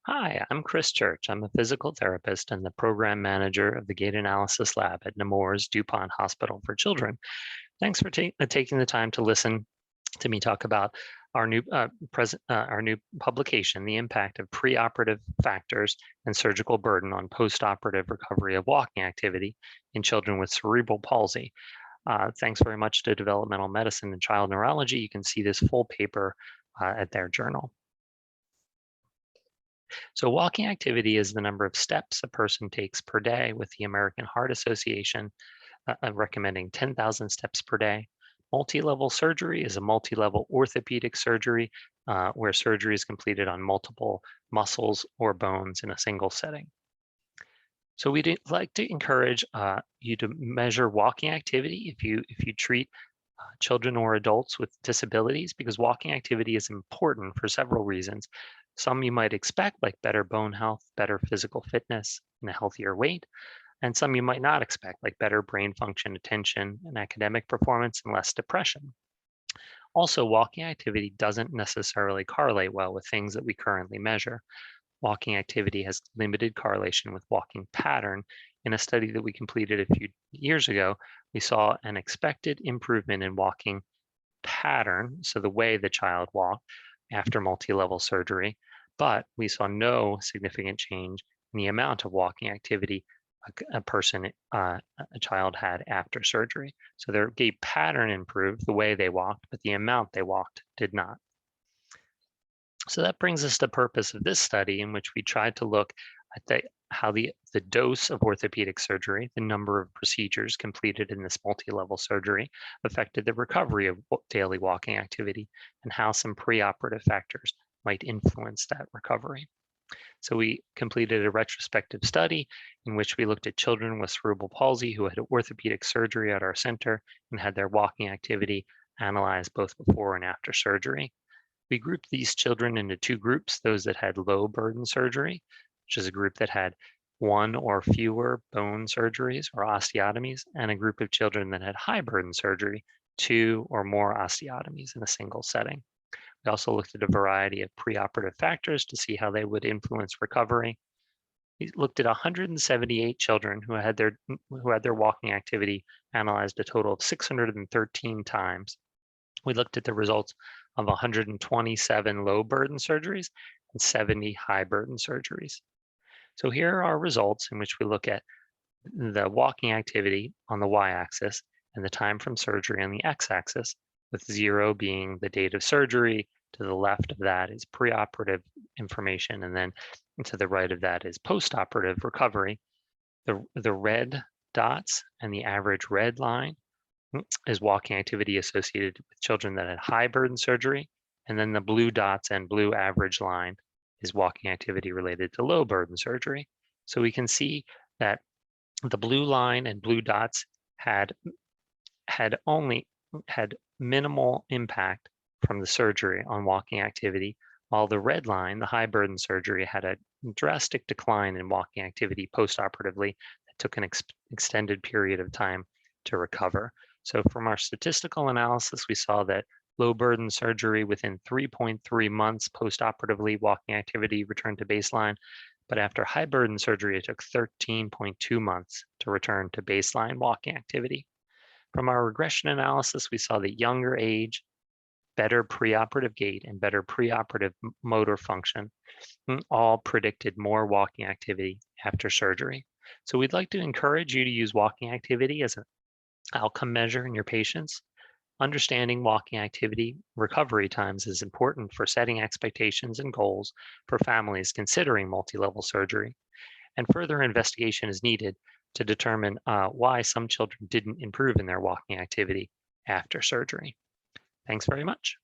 Hi, I'm Chris Church. I'm a physical therapist and the program manager of the Gait Analysis Lab at Nemours DuPont Hospital for Children. Thanks for taking the time to listen to me talk about our new publication, The Impact of Preoperative Factors and Surgical Burden on Postoperative Recovery of Walking Activity in Children with Cerebral Palsy. Thanks very much to Developmental Medicine and Child Neurology. You can see this full paper at their journal. So walking activity is the number of steps a person takes per day, with the American Heart Association recommending 10,000 steps per day. Multi-level surgery is a multi-level orthopedic surgery where surgery is completed on multiple muscles or bones in a single setting. So we'd like to encourage you to measure walking activity if you treat children or adults with disabilities, because walking activity is important for several reasons. Some you might expect, like better bone health, better physical fitness, and a healthier weight. And some you might not expect, like better brain function, attention, and academic performance, and less depression. Also, walking activity doesn't necessarily correlate well with things that we currently measure. Walking activity has limited correlation with walking pattern. In a study that we completed a few years ago, we saw an expected improvement in walking pattern, so the way the child walked after multi-level surgery, but we saw no significant change in the amount of walking activity a child had after surgery. So their gait pattern improved, the way they walked, but the amount they walked did not. So that brings us to the purpose of this study, in which we tried to look at how the dose of orthopedic surgery, the number of procedures completed in this multi-level surgery, affected the recovery of daily walking activity, and how some preoperative factors might influence that recovery. So we completed a retrospective study in which we looked at children with cerebral palsy who had orthopedic surgery at our center and had their walking activity analyzed both before and after surgery. We grouped these children into two groups: those that had low burden surgery, which is a group that had one or fewer bone surgeries or osteotomies, and a group of children that had high burden surgery, two or more osteotomies in a single setting. We also looked at a variety of preoperative factors to see how they would influence recovery. We looked at 178 children who had their walking activity analyzed a total of 613 times. We looked at the results of 127 low burden surgeries and 70 high burden surgeries. So here are our results, in which we look at the walking activity on the y-axis and the time from surgery on the x-axis, with 0 being the date of surgery. To the left of that is preoperative information, and then to the right of that is postoperative recovery. The red dots and the average red line is walking activity associated with children that had high burden surgery, and then the blue dots and blue average line is walking activity related to low burden surgery. So we can see that the blue line and blue dots had minimal impact from the surgery on walking activity, while the red line, the high burden surgery, had a drastic decline in walking activity postoperatively that took an extended period of time to recover. So from our statistical analysis, we saw that low burden surgery, within 3.3 months postoperatively, walking activity returned to baseline. But after high burden surgery, it took 13.2 months to return to baseline walking activity. From our regression analysis, we saw that younger age, better preoperative gait, and better preoperative motor function all predicted more walking activity after surgery. So we'd like to encourage you to use walking activity as an outcome measure in your patients. Understanding walking activity recovery times is important for setting expectations and goals for families considering multi-level surgery. And further investigation is needed to determine why some children didn't improve in their walking activity after surgery. Thanks very much.